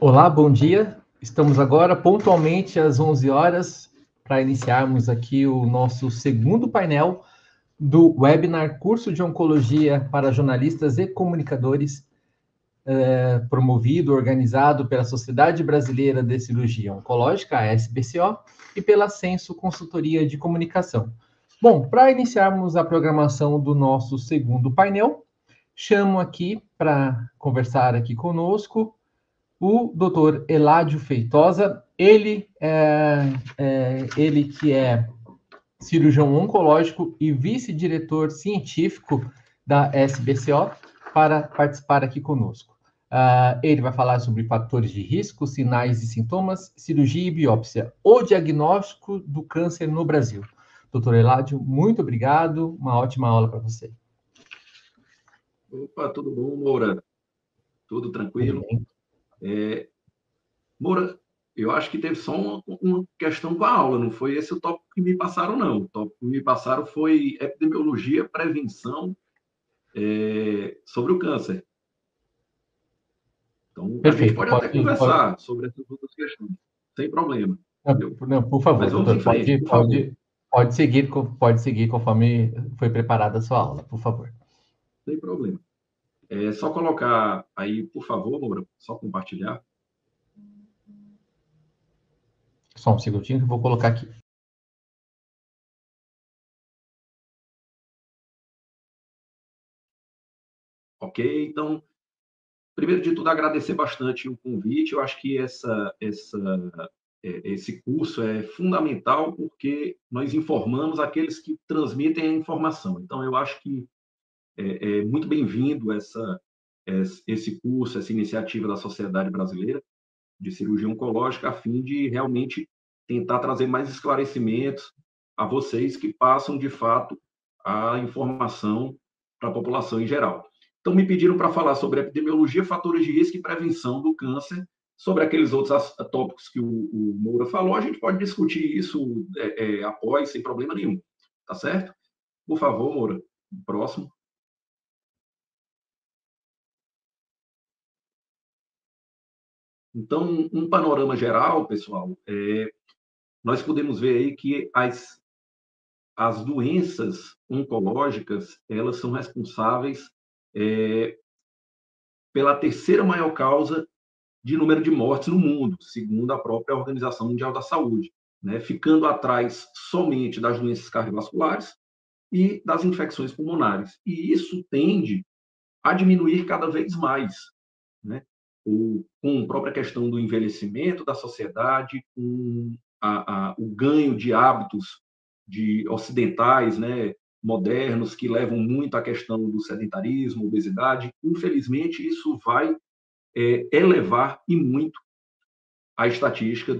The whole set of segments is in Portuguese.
Olá, bom dia. Estamos agora pontualmente às 11 horas para iniciarmos aqui o nosso segundo painel do webinar Curso de Oncologia para Jornalistas e Comunicadores, promovido, organizado pela Sociedade Brasileira de Cirurgia Oncológica, a SBCO, e pela Censo Consultoria de Comunicação. Bom, para iniciarmos a programação do nosso segundo painel, chamo aqui para conversar aqui conosco o doutor Eládio Feitosa, ele que é cirurgião oncológico e vice-diretor científico da SBCO, para participar aqui conosco. Ele vai falar sobre fatores de risco, sinais e sintomas, cirurgia e biópsia, o diagnóstico do câncer no Brasil. Doutor Eládio, muito obrigado, uma ótima aula para você. Opa, tudo bom, Moura? Tudo tranquilo? Tudo bem. Moura, eu acho que teve só uma questão com a aula, não foi esse o tópico que me passaram, não. O tópico que me passaram foi epidemiologia, prevenção sobre o câncer. Então, a gente Perfeito, pode até conversar sobre essas outras questões, sem problema. Não, por favor, Mas vamos em doutor, frente, por favor. pode seguir conforme foi preparada a sua aula, por favor. Sem problema. É só colocar aí, por favor, Moura, só compartilhar. Só um segundinho que eu vou colocar aqui. Ok? Então, primeiro de tudo, agradecer bastante o convite. Eu acho que esse curso é fundamental porque nós informamos aqueles que transmitem a informação. Então, eu acho que é muito bem-vindo esse curso, essa iniciativa da Sociedade Brasileira de Cirurgia Oncológica, a fim de realmente tentar trazer mais esclarecimentos a vocês que passam, de fato, a informação para a população em geral. Então, me pediram para falar sobre epidemiologia, fatores de risco e prevenção do câncer. Sobre aqueles outros tópicos que o Moura falou, a gente pode discutir isso após, sem problema nenhum. Tá certo? Por favor, Moura, próximo. Então, um panorama geral, pessoal, nós podemos ver aí que as doenças oncológicas, elas são responsáveis pela terceira maior causa de número de mortes no mundo, segundo a própria Organização Mundial da Saúde, né? Ficando atrás somente das doenças cardiovasculares e das infecções pulmonares. E isso tende a diminuir cada vez mais, né? Com a própria questão do envelhecimento da sociedade, com o ganho de hábitos ocidentais, né, modernos, que levam muito à questão do sedentarismo, obesidade. Infelizmente, isso vai elevar e muito a estatística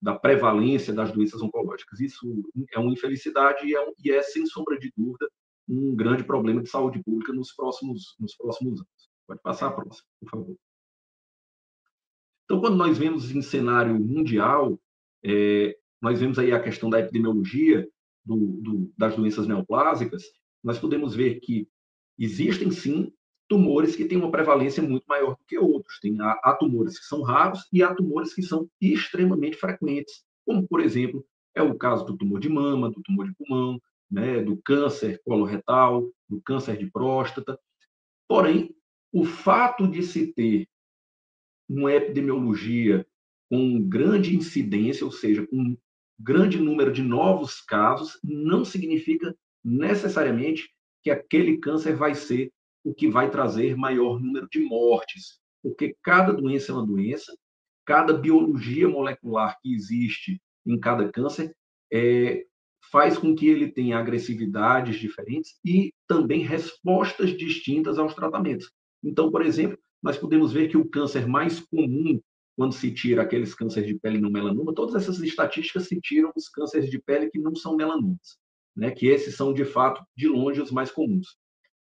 da prevalência das doenças oncológicas. Isso é uma infelicidade e é, sem sombra de dúvida, um grande problema de saúde pública nos próximos anos. Pode passar a próxima, por favor. Então, quando nós vemos em cenário mundial, nós vemos aí a questão da epidemiologia das doenças neoplásicas, nós podemos ver que existem, sim, tumores que têm uma prevalência muito maior do que outros. Há tumores que são raros e há tumores que são extremamente frequentes, como, por exemplo, é o caso do tumor de mama, do tumor de pulmão, né, do câncer coloretal, do câncer de próstata. Porém, o fato de se ter uma epidemiologia com grande incidência, ou seja, com um grande número de novos casos, não significa necessariamente que aquele câncer vai ser o que vai trazer maior número de mortes, porque cada doença é uma doença, cada biologia molecular que existe em cada câncer faz com que ele tenha agressividades diferentes e também respostas distintas aos tratamentos. Então, por exemplo, nós podemos ver que o câncer mais comum, quando se tira aqueles cânceres de pele não melanoma, todas essas estatísticas se tiram os cânceres de pele que não são melanomas, né? Que esses são, de fato, de longe, os mais comuns.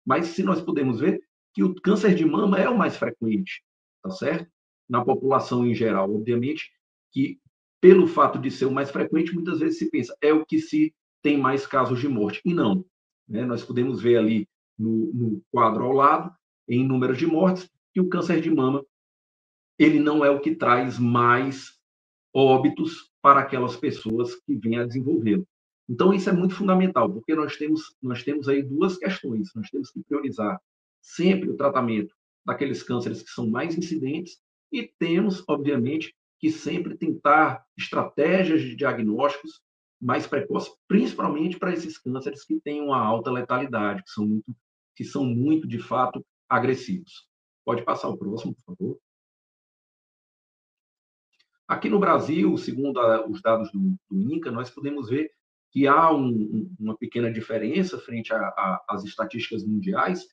Mas se nós podemos ver que o câncer de mama é o mais frequente, tá certo? Na população em geral, obviamente, que pelo fato de ser o mais frequente, muitas vezes se pensa, é o que se tem mais casos de morte. E não, né? Nós podemos ver ali no quadro ao lado, em número de mortes, que o câncer de mama ele não é o que traz mais óbitos para aquelas pessoas que vêm a desenvolvê-lo. Então, isso é muito fundamental, porque nós temos aí duas questões. Nós temos que priorizar sempre o tratamento daqueles cânceres que são mais incidentes e temos, obviamente, que sempre tentar estratégias de diagnósticos mais precoces, principalmente para esses cânceres que têm uma alta letalidade, que são muito de fato, agressivos. Pode passar o próximo, por favor. Aqui no Brasil, segundo os dados do INCA, nós podemos ver que há uma pequena diferença frente às estatísticas mundiais,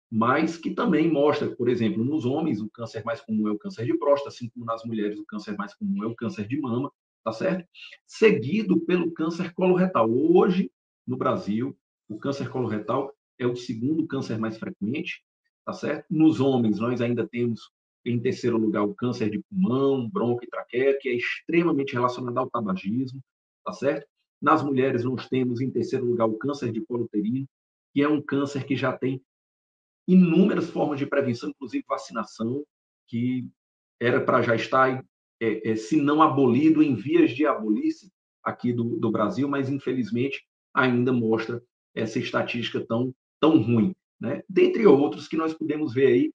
mas que também mostra, por exemplo, nos homens, o câncer mais comum é o câncer de próstata, assim como nas mulheres, o câncer mais comum é o câncer de mama, tá certo? Seguido pelo câncer coloretal. Hoje, no Brasil, o câncer coloretal é o segundo câncer mais frequente, tá certo? Nos homens, nós ainda temos em terceiro lugar, o câncer de pulmão, bronco e traqueia, que é extremamente relacionado ao tabagismo, tá certo? Nas mulheres, nós temos em terceiro lugar o câncer de colo uterino, que é um câncer que já tem inúmeras formas de prevenção, inclusive vacinação, que era para já estar, se não abolido, em vias de abolir-se aqui do Brasil, mas infelizmente ainda mostra essa estatística tão ruim, né? Dentre outros que nós podemos ver aí,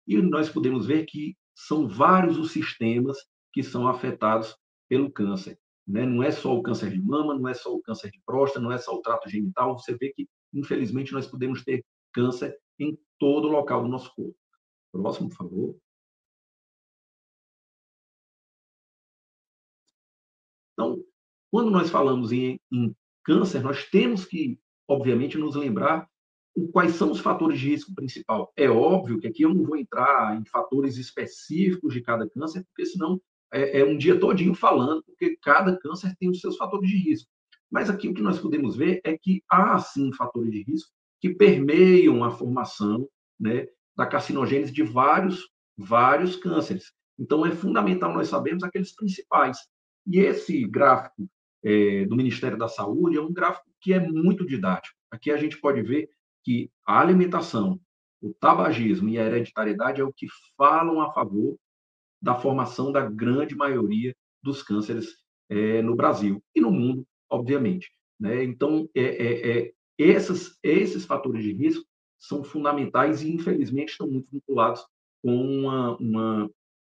e nós podemos ver que são vários os sistemas que são afetados pelo câncer, né? Não é só o câncer de mama, não é só o câncer de próstata, não é só o trato genital. Você vê que, infelizmente, nós podemos ter câncer em todo o local do nosso corpo. Próximo, por favor. Então, quando nós falamos em câncer, nós temos que, obviamente, nos lembrar quais são os fatores de risco principal. É óbvio que aqui eu não vou entrar em fatores específicos de cada câncer, porque senão é um dia todinho falando, porque cada câncer tem os seus fatores de risco. Mas aqui o que nós podemos ver é que há, sim, fatores de risco que permeiam a formação, né, da carcinogênese de vários cânceres. Então, é fundamental nós sabermos aqueles principais. E esse gráfico do Ministério da Saúde é um gráfico que é muito didático. Aqui a gente pode ver que a alimentação, o tabagismo e a hereditariedade é o que falam a favor da formação da grande maioria dos cânceres no Brasil e no mundo, obviamente, né? Então, esses fatores de risco são fundamentais e, infelizmente, estão muito vinculados com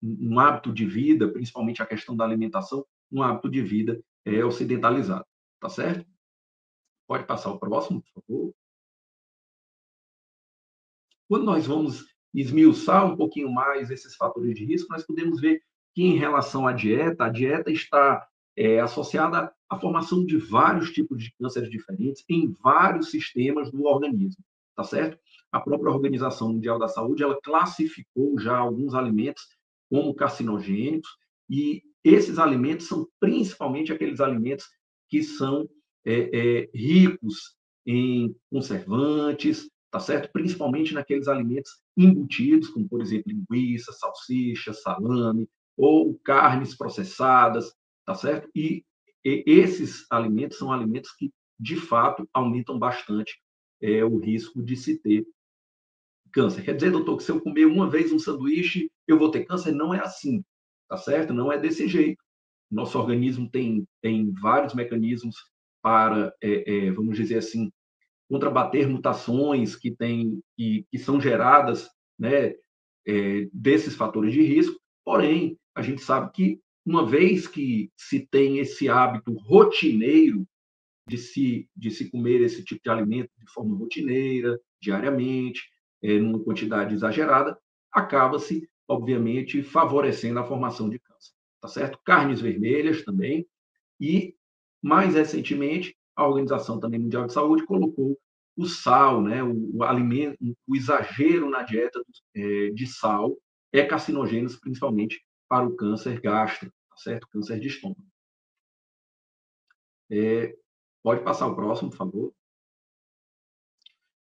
um hábito de vida, principalmente a questão da alimentação, um hábito de vida ocidentalizado, tá certo? Pode passar o próximo, por favor. Quando nós vamos esmiuçar um pouquinho mais esses fatores de risco, nós podemos ver que, em relação à dieta, a dieta está associada à formação de vários tipos de cânceres diferentes em vários sistemas do organismo, tá certo? A própria Organização Mundial da Saúde, ela classificou já alguns alimentos como carcinogênicos, e esses alimentos são principalmente aqueles alimentos que são ricos em conservantes, tá certo? Principalmente naqueles alimentos embutidos, como, por exemplo, linguiça, salsicha, salame, ou carnes processadas, tá certo? E esses alimentos são alimentos que, de fato, aumentam bastante o risco de se ter câncer. Quer dizer, doutor, que se eu comer uma vez um sanduíche, eu vou ter câncer? Não é assim, tá certo? Não é desse jeito. Nosso organismo tem vários mecanismos para, vamos dizer assim, contrabater mutações que são geradas, né, desses fatores de risco. Porém, a gente sabe que, uma vez que se tem esse hábito rotineiro de se comer esse tipo de alimento de forma rotineira, diariamente, numa quantidade exagerada, acaba-se, obviamente, favorecendo a formação de câncer. Tá certo? Carnes vermelhas também. E, mais recentemente, a Organização também Mundial de Saúde colocou o sal, né, o alimento, o exagero na dieta de sal é carcinogêneo, principalmente para o câncer gástrico, tá certo? Câncer de estômago. Pode passar o próximo, por favor.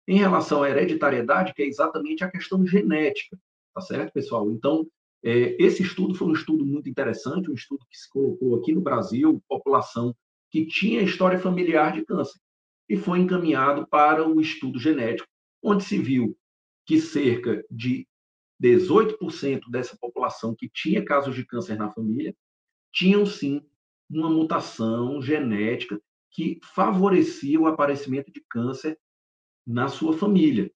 Em relação à hereditariedade, que é exatamente a questão genética, tá certo, pessoal? Então, esse estudo foi um estudo muito interessante, um estudo que se colocou aqui no Brasil, população que tinha história familiar de câncer, e foi encaminhado para o estudo genético, onde se viu que cerca de 18% dessa população que tinha casos de câncer na família tinham, sim, uma mutação genética que favorecia o aparecimento de câncer na sua família,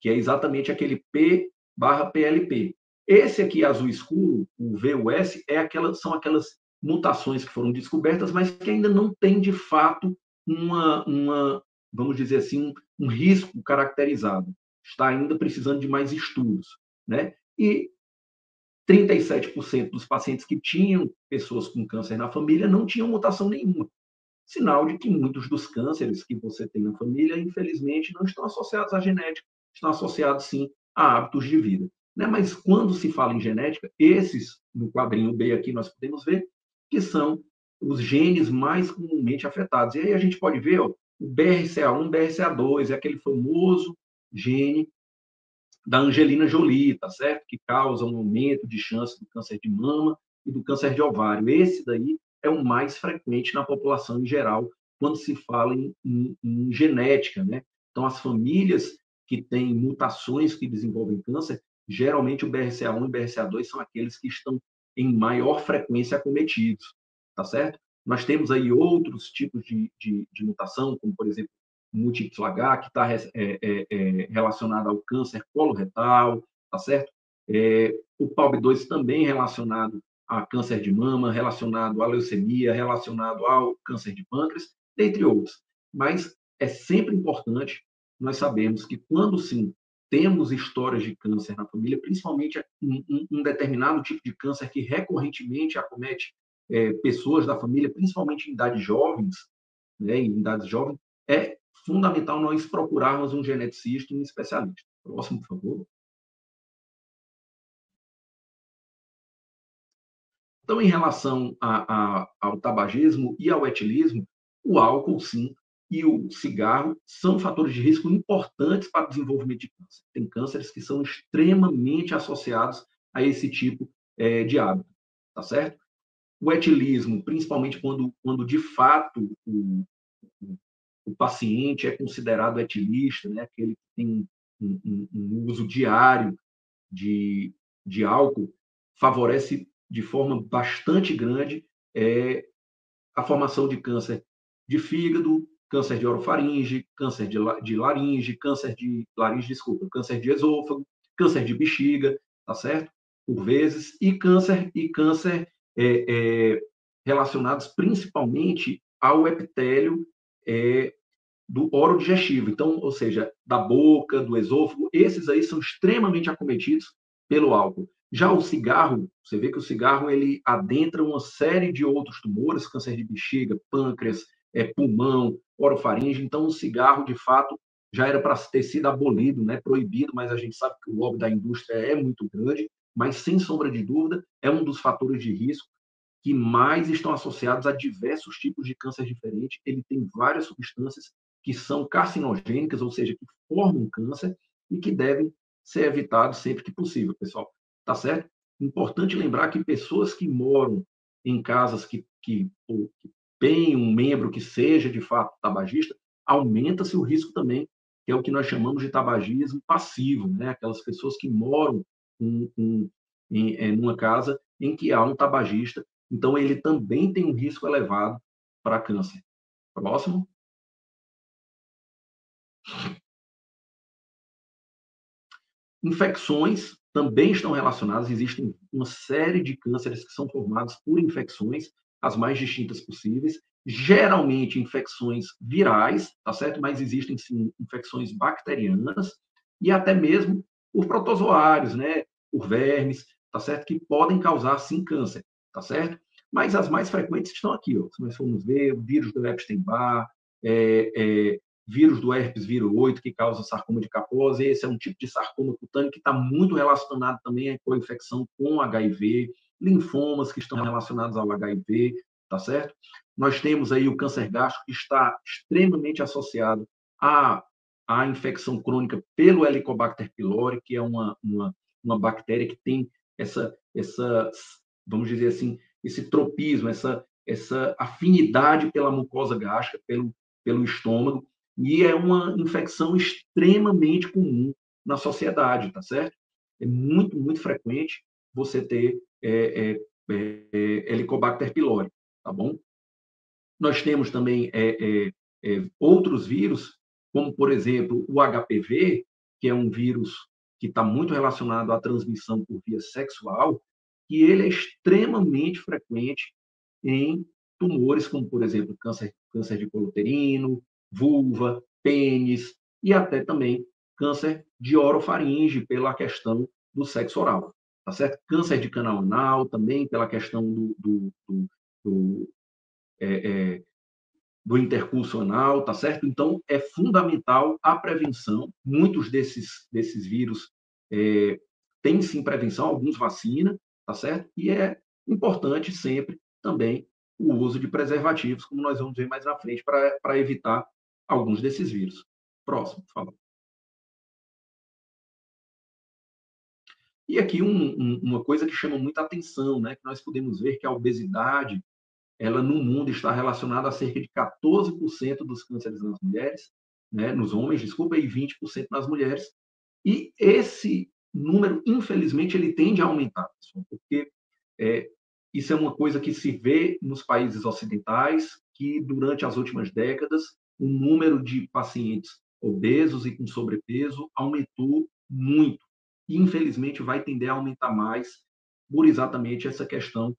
que é exatamente aquele P/PLP. Esse aqui, azul escuro, o VUS, são aquelas mutações que foram descobertas, mas que ainda não tem, de fato, vamos dizer assim, um risco caracterizado. Está ainda precisando de mais estudos, né? E 37% dos pacientes que tinham pessoas com câncer na família não tinham mutação nenhuma. Sinal de que muitos dos cânceres que você tem na família, infelizmente, não estão associados à genética, estão associados, sim, a hábitos de vida. Né? Mas quando se fala em genética, esses, no quadrinho B aqui, nós podemos ver que são os genes mais comumente afetados. E aí a gente pode ver, ó, o BRCA1, BRCA2, é aquele famoso gene da Angelina Jolie, tá certo? Que causa um aumento de chance do câncer de mama e do câncer de ovário. Esse daí é o mais frequente na população em geral, quando se fala em genética, né? Então, as famílias que têm mutações que desenvolvem câncer, geralmente o BRCA1 e o BRCA2 são aqueles que estão em maior frequência acometidos, tá certo? Nós temos aí outros tipos de mutação, como, por exemplo, múltiplo H, que está relacionado ao câncer coloretal, tá certo? O PALB2 também relacionado a câncer de mama, relacionado à leucemia, relacionado ao câncer de pâncreas, dentre outros. Mas é sempre importante nós sabermos que quando, sim, temos histórias de câncer na família, principalmente um determinado tipo de câncer que recorrentemente acomete pessoas da família, principalmente em idades jovens, né, em idades jovens, é fundamental nós procurarmos um geneticista e um especialista. Próximo, por favor. Então, em relação ao tabagismo e ao etilismo, o álcool, sim, e o cigarro são fatores de risco importantes para o desenvolvimento de câncer. Tem cânceres que são extremamente associados a esse tipo de hábito, tá certo? O etilismo, principalmente quando de fato o paciente é considerado etilista, né? Aquele que tem um uso diário de álcool, favorece de forma bastante grande a formação de câncer de fígado, câncer de orofaringe, câncer de laringe, câncer de esôfago, câncer de bexiga, tá certo? Por vezes, e câncer relacionados principalmente ao epitélio do oro digestivo. Então, ou seja, da boca, do esôfago, esses aí são extremamente acometidos pelo álcool. Já o cigarro, você vê que o cigarro ele adentra uma série de outros tumores, câncer de bexiga, pâncreas, pulmão, orofaringe. Então, o cigarro, de fato, já era para ter sido abolido, né, proibido, mas a gente sabe que o lobby da indústria é muito grande, mas, sem sombra de dúvida, é um dos fatores de risco que mais estão associados a diversos tipos de câncer diferentes. Ele tem várias substâncias que são carcinogênicas, ou seja, que formam câncer e que devem ser evitados sempre que possível, pessoal. Tá certo? Importante lembrar que pessoas que moram em casas que têm um membro que seja, de fato, tabagista, aumenta-se o risco também, que é o que nós chamamos de tabagismo passivo, né? Aquelas pessoas que moram em uma casa em que há um tabagista, então ele também tem um risco elevado para câncer. Próximo. Infecções também estão relacionadas, existem uma série de cânceres que são formados por infecções, as mais distintas possíveis, geralmente infecções virais, tá certo? Mas existem, sim, infecções bacterianas e até mesmo por protozoários, né? Por vermes, tá certo? Que podem causar, sim, câncer, tá certo? Mas as mais frequentes estão aqui, ó. Se nós formos ver, o vírus do Epstein-Barr, vírus do herpes vírus 8, que causa sarcoma de Kaposi. Esse é um tipo de sarcoma cutâneo que está muito relacionado também com a infecção com HIV, linfomas que estão relacionados ao HIV, tá certo? Nós temos aí o câncer gástrico, que está extremamente associado à infecção crônica pelo Helicobacter pylori, que é uma bactéria que tem essa, vamos dizer assim, esse tropismo, essa afinidade pela mucosa gástrica, pelo estômago, e é uma infecção extremamente comum na sociedade, tá certo? É muito, muito frequente você ter Helicobacter pylori, tá bom? Nós temos também outros vírus, como, por exemplo, o HPV, que é um vírus que está muito relacionado à transmissão por via sexual, e ele é extremamente frequente em tumores, como, por exemplo, câncer de colo uterino, vulva, pênis, e até também câncer de orofaringe, pela questão do sexo oral. Tá certo? Câncer de canal anal, também pela questão do do intercurso anal, tá certo? Então, é fundamental a prevenção. Muitos desses vírus têm sim prevenção, alguns vacina, tá certo? E é importante sempre também o uso de preservativos, como nós vamos ver mais na frente, para evitar alguns desses vírus. Próximo, por favor. E aqui uma coisa que chama muita atenção, né? Que nós podemos ver que a obesidade, ela no mundo está relacionada a cerca de 14% dos cânceres nas mulheres, né, nos homens, desculpa, e 20% nas mulheres. E esse número, infelizmente, ele tende a aumentar, porque isso é uma coisa que se vê nos países ocidentais, que durante as últimas décadas, o número de pacientes obesos e com sobrepeso aumentou muito. E, infelizmente, vai tender a aumentar mais por exatamente essa questão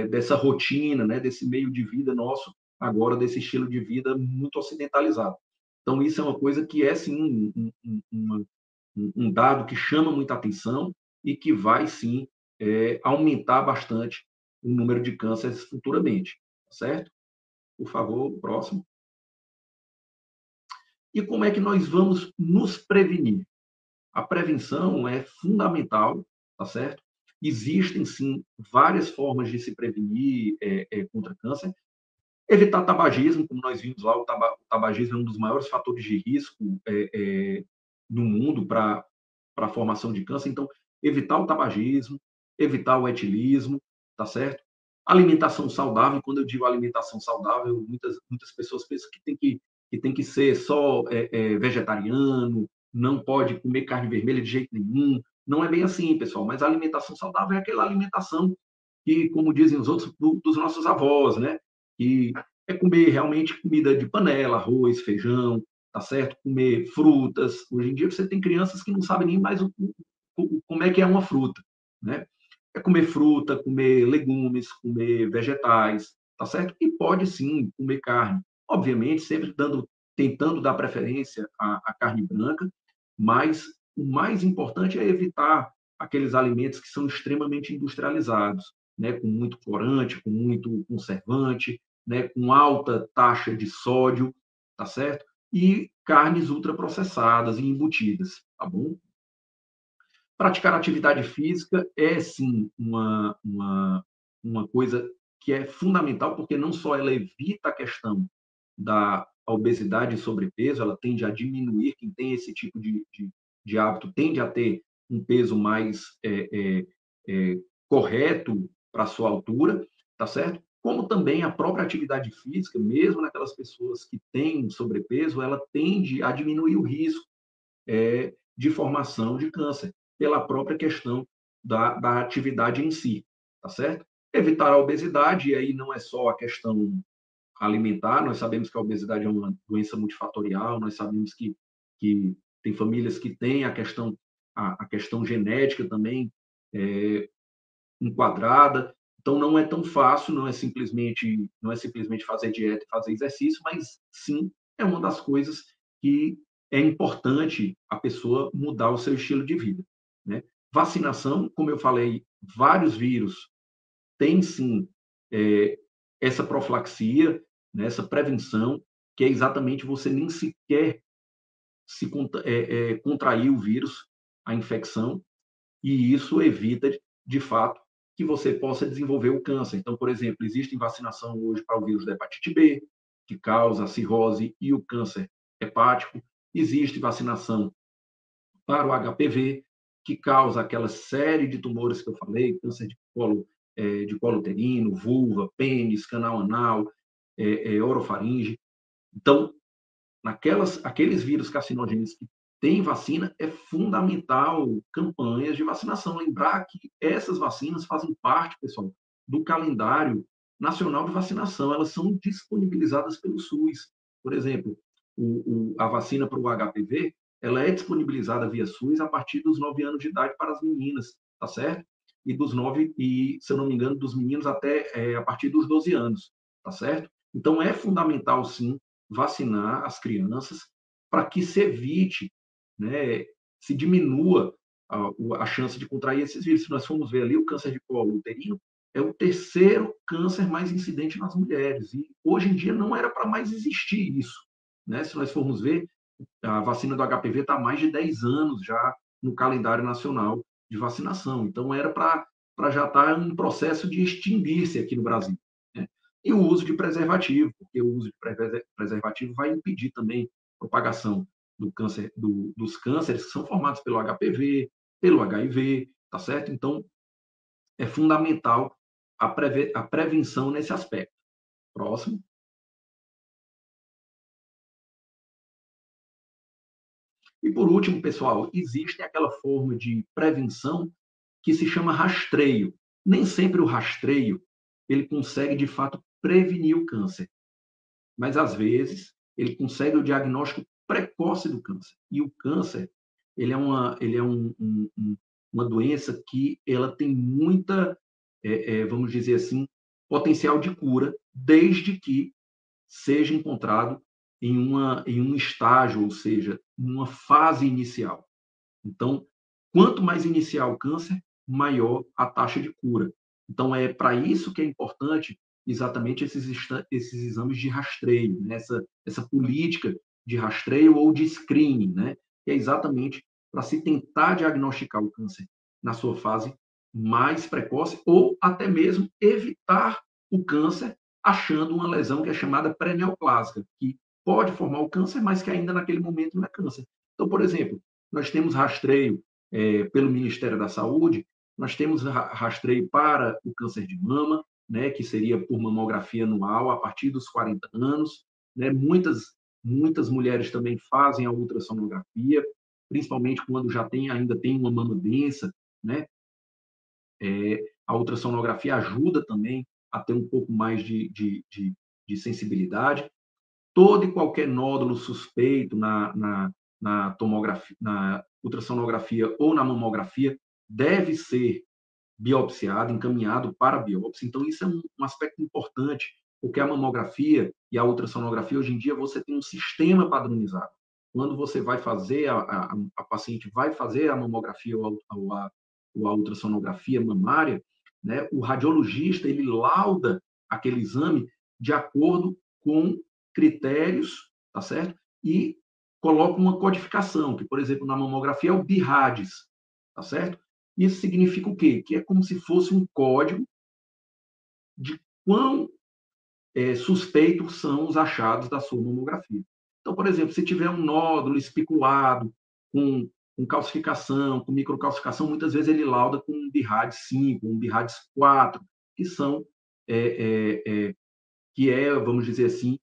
dessa rotina, né, desse meio de vida nosso, agora desse estilo de vida muito ocidentalizado. Então, isso é uma coisa que é, sim, um dado que chama muita atenção e que vai, sim, aumentar bastante o número de cânceres futuramente, certo? Por favor, próximo. E como é que nós vamos nos prevenir? A prevenção é fundamental, tá certo? Existem, sim, várias formas de se prevenir contra câncer. Evitar tabagismo, como nós vimos lá, o tabagismo é um dos maiores fatores de risco no mundo para a formação de câncer. Então, evitar o tabagismo, evitar o etilismo, tá certo? Alimentação saudável, quando eu digo alimentação saudável, muitas pessoas pensam que tem que ser só vegetariano, não pode comer carne vermelha de jeito nenhum. Não é bem assim, pessoal, mas a alimentação saudável é aquela alimentação que, como dizem os outros, dos nossos avós, né? Que é comer realmente comida de panela, arroz, feijão, tá certo? Comer frutas. Hoje em dia você tem crianças que não sabem nem mais como é que é uma fruta, né? É comer fruta, comer legumes, comer vegetais, tá certo? E pode sim comer carne. Obviamente, sempre tentando dar preferência à carne branca, mas o mais importante é evitar aqueles alimentos que são extremamente industrializados, né? Com muito corante, com muito conservante, né? Com alta taxa de sódio, tá certo? E carnes ultraprocessadas e embutidas, tá bom? Praticar atividade física é, sim, uma coisa que é fundamental, porque não só ela evita a questão da obesidade e sobrepeso, ela tende a diminuir, quem tem esse tipo de hábito tende a ter um peso mais correto para a sua altura, tá certo? Como também a própria atividade física, mesmo naquelas pessoas que têm sobrepeso, ela tende a diminuir o risco de formação de câncer, pela própria questão da atividade em si, tá certo? Evitar a obesidade, e aí não é só a questão alimentar, nós sabemos que a obesidade é uma doença multifatorial, nós sabemos que tem famílias que têm a questão genética também enquadrada, então não é tão fácil, não é simplesmente fazer dieta e fazer exercício, mas sim é uma das coisas que é importante a pessoa mudar o seu estilo de vida, né? Vacinação, como eu falei, vários vírus têm sim essa profilaxia, né, essa prevenção, que é exatamente você nem sequer contrair o vírus, a infecção, e isso evita, de fato, que você possa desenvolver o câncer. Então, por exemplo, existe vacinação hoje para o vírus da hepatite B, que causa a cirrose e o câncer hepático. Existe vacinação para o HPV, que causa aquela série de tumores que eu falei, câncer de colo uterino, vulva, pênis, canal anal, orofaringe. Então, aqueles vírus carcinogênicos tem vacina, é fundamental campanhas de vacinação. Lembrar que essas vacinas fazem parte, pessoal, do calendário nacional de vacinação. Elas são disponibilizadas pelo SUS. Por exemplo, a vacina para o HPV, ela é disponibilizada via SUS a partir dos 9 anos de idade para as meninas, tá certo? E dos 9, e, se eu não me engano, dos meninos até a partir dos 12 anos, tá certo? Então, é fundamental, sim, vacinar as crianças para que se evite, né, se diminua a chance de contrair esses vírus. Se nós formos ver ali, o câncer de colo uterino é o terceiro câncer mais incidente nas mulheres. E hoje em dia não era para mais existir isso, né? Se nós formos ver, a vacina do HPV está há mais de 10 anos já no calendário nacional de vacinação. Então, era para já estar em um processo de extinguir-se aqui no Brasil, né? E o uso de preservativo, porque o uso de preservativo vai impedir também a propagação do câncer, dos cânceres que são formados pelo HPV, pelo HIV, tá certo? Então, é fundamental a prevenção nesse aspecto. Próximo. E, por último, pessoal, existe aquela forma de prevenção que se chama rastreio. Nem sempre o rastreio ele consegue, de fato, prevenir o câncer, mas, às vezes, ele consegue o diagnóstico precoce do câncer. E o câncer, ele é uma doença que ela tem muita, vamos dizer assim, potencial de cura, desde que seja encontrado em um estágio, ou seja, numa fase inicial. Então, quanto mais inicial o câncer, maior a taxa de cura. Então, é para isso que é importante exatamente esses exames de rastreio, né? essa política de rastreio ou de screening, né? Que é exatamente para se tentar diagnosticar o câncer na sua fase mais precoce ou até mesmo evitar o câncer achando uma lesão que é chamada pré-neoplásica, que pode formar o câncer, mas que ainda naquele momento não é câncer. Então, por exemplo, nós temos rastreio pelo Ministério da Saúde, nós temos rastreio para o câncer de mama, né, que seria por mamografia anual a partir dos 40 anos. Né? Muitas mulheres também fazem a ultrassonografia, principalmente quando ainda tem uma mama densa. Né? A ultrassonografia ajuda também a ter um pouco mais de sensibilidade. Todo e qualquer nódulo suspeito na tomografia, na ultrassonografia ou na mamografia deve ser biopsiado, encaminhado para a biópsia. Então, isso é um aspecto importante, porque a mamografia e a ultrassonografia, hoje em dia, você tem um sistema padronizado. Quando você vai fazer, a paciente vai fazer a mamografia ou a ultrassonografia mamária, né, o radiologista, ele lauda aquele exame de acordo com critérios, tá certo? E coloca uma codificação, que, por exemplo, na mamografia é o BIRADS, tá certo? Isso significa o quê? Que é como se fosse um código de quão suspeitos são os achados da sua mamografia. Então, por exemplo, se tiver um nódulo espiculado, com calcificação, com microcalcificação, muitas vezes ele lauda com um BIRADS 5, um BIRADS 4, que são, vamos dizer assim,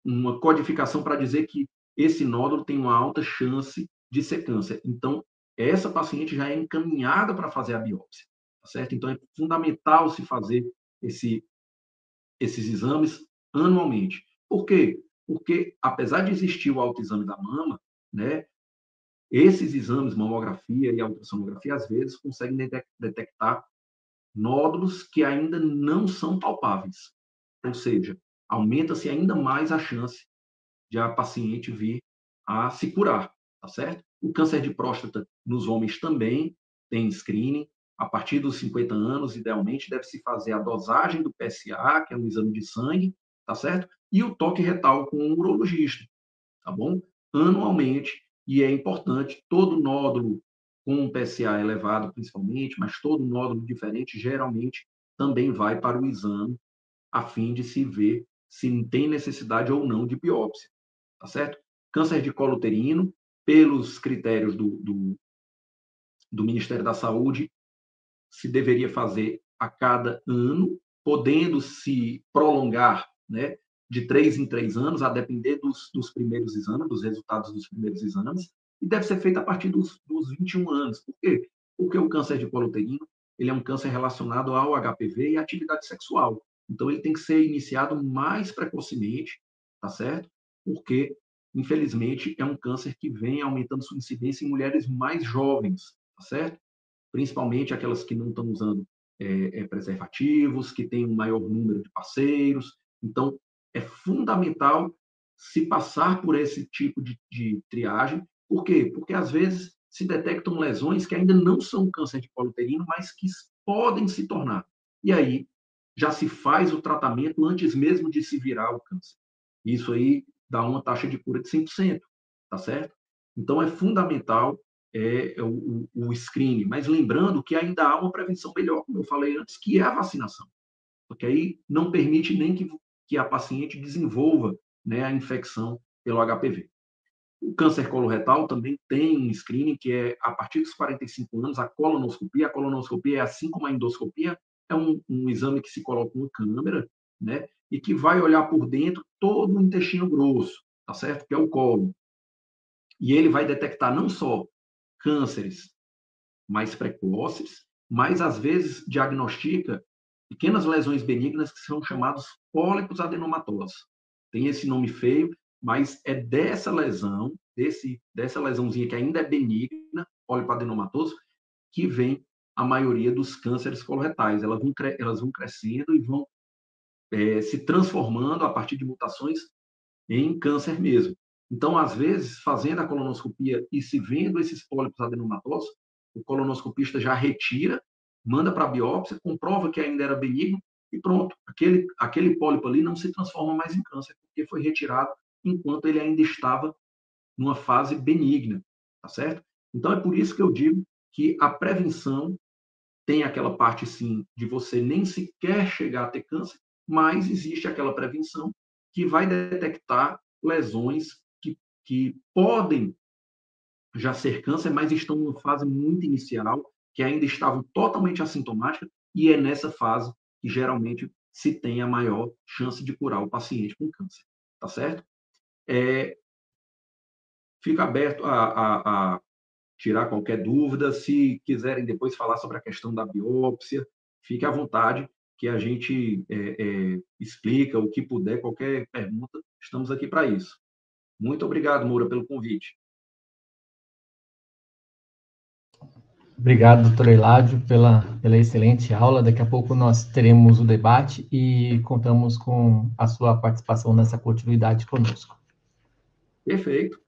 uma codificação para dizer que esse nódulo tem uma alta chance de ser câncer. Então, essa paciente já é encaminhada para fazer a biópsia, tá certo? Então, é fundamental se fazer esses exames anualmente. Por quê? Porque, apesar de existir o autoexame da mama, né, esses exames, mamografia e ultrassonografia, às vezes, conseguem detectar nódulos que ainda não são palpáveis. Ou seja, aumenta-se ainda mais a chance de a paciente vir a se curar, tá certo? O câncer de próstata nos homens também tem screening. A partir dos 50 anos, idealmente, deve-se fazer a dosagem do PSA, que é um exame de sangue, tá certo? E o toque retal com um urologista, tá bom? Anualmente, e é importante, todo nódulo com um PSA elevado, principalmente, mas todo nódulo diferente, geralmente, também vai para o exame, a fim de se ver se tem necessidade ou não de biópsia. Tá certo? Câncer de colo uterino, pelos critérios do Ministério da Saúde, se deveria fazer a cada ano, podendo se prolongar, né, de 3 em 3 anos, a depender dos primeiros exames, dos resultados dos primeiros exames. e deve ser feita a partir dos 21 anos. Por quê? Porque o câncer de colo uterino, ele é um câncer relacionado ao HPV e à atividade sexual. Então, ele tem que ser iniciado mais precocemente, tá certo? Porque, infelizmente, é um câncer que vem aumentando sua incidência em mulheres mais jovens, tá certo? Principalmente aquelas que não estão usando preservativos, que têm um maior número de parceiros. Então, é fundamental se passar por esse tipo de triagem. Por quê? Porque, às vezes, se detectam lesões que ainda não são câncer de colo uterino, mas que podem se tornar. E aí, já se faz o tratamento antes mesmo de se virar o câncer. Isso aí dá uma taxa de cura de 100%, tá certo? Então, é fundamental o screening, mas lembrando que ainda há uma prevenção melhor, como eu falei antes, que é a vacinação, porque aí não permite nem que a paciente desenvolva, né, a infecção pelo HPV. O câncer coloretal também tem um screening que é, a partir dos 45 anos, a colonoscopia. A colonoscopia é assim como a endoscopia, é um exame que se coloca uma câmera, né, e que vai olhar por dentro todo o intestino grosso, tá certo? Que é o colo. E ele vai detectar não só cânceres mais precoces, mas às vezes diagnostica pequenas lesões benignas que são chamados pólipos adenomatosos. Tem esse nome feio, mas é dessa lesão, dessa lesãozinha que ainda é benigna, pólipo adenomatoso, que vem a maioria dos cânceres coloretais. Elas vão crescendo e vão se transformando a partir de mutações em câncer mesmo. Então, às vezes, fazendo a colonoscopia e se vendo esses pólipos adenomatosos, o colonoscopista já retira, manda para a biópsia, comprova que ainda era benigno e pronto. Aquele pólipo ali não se transforma mais em câncer, porque foi retirado enquanto ele ainda estava numa fase benigna, tá certo? Então, é por isso que eu digo que a prevenção tem aquela parte, sim, de você nem sequer chegar a ter câncer, mas existe aquela prevenção que vai detectar lesões que podem já ser câncer, mas estão numa fase muito inicial, que ainda estavam totalmente assintomáticas, e é nessa fase que geralmente se tem a maior chance de curar o paciente com câncer, tá certo? Fica aberto a tirar qualquer dúvida. Se quiserem depois falar sobre a questão da biópsia, fique à vontade, que a gente explica o que puder, qualquer pergunta, estamos aqui para isso. Muito obrigado, Moura, pelo convite. Obrigado, doutor Eládio, pela excelente aula. Daqui a pouco nós teremos o debate e contamos com a sua participação nessa continuidade conosco. Perfeito.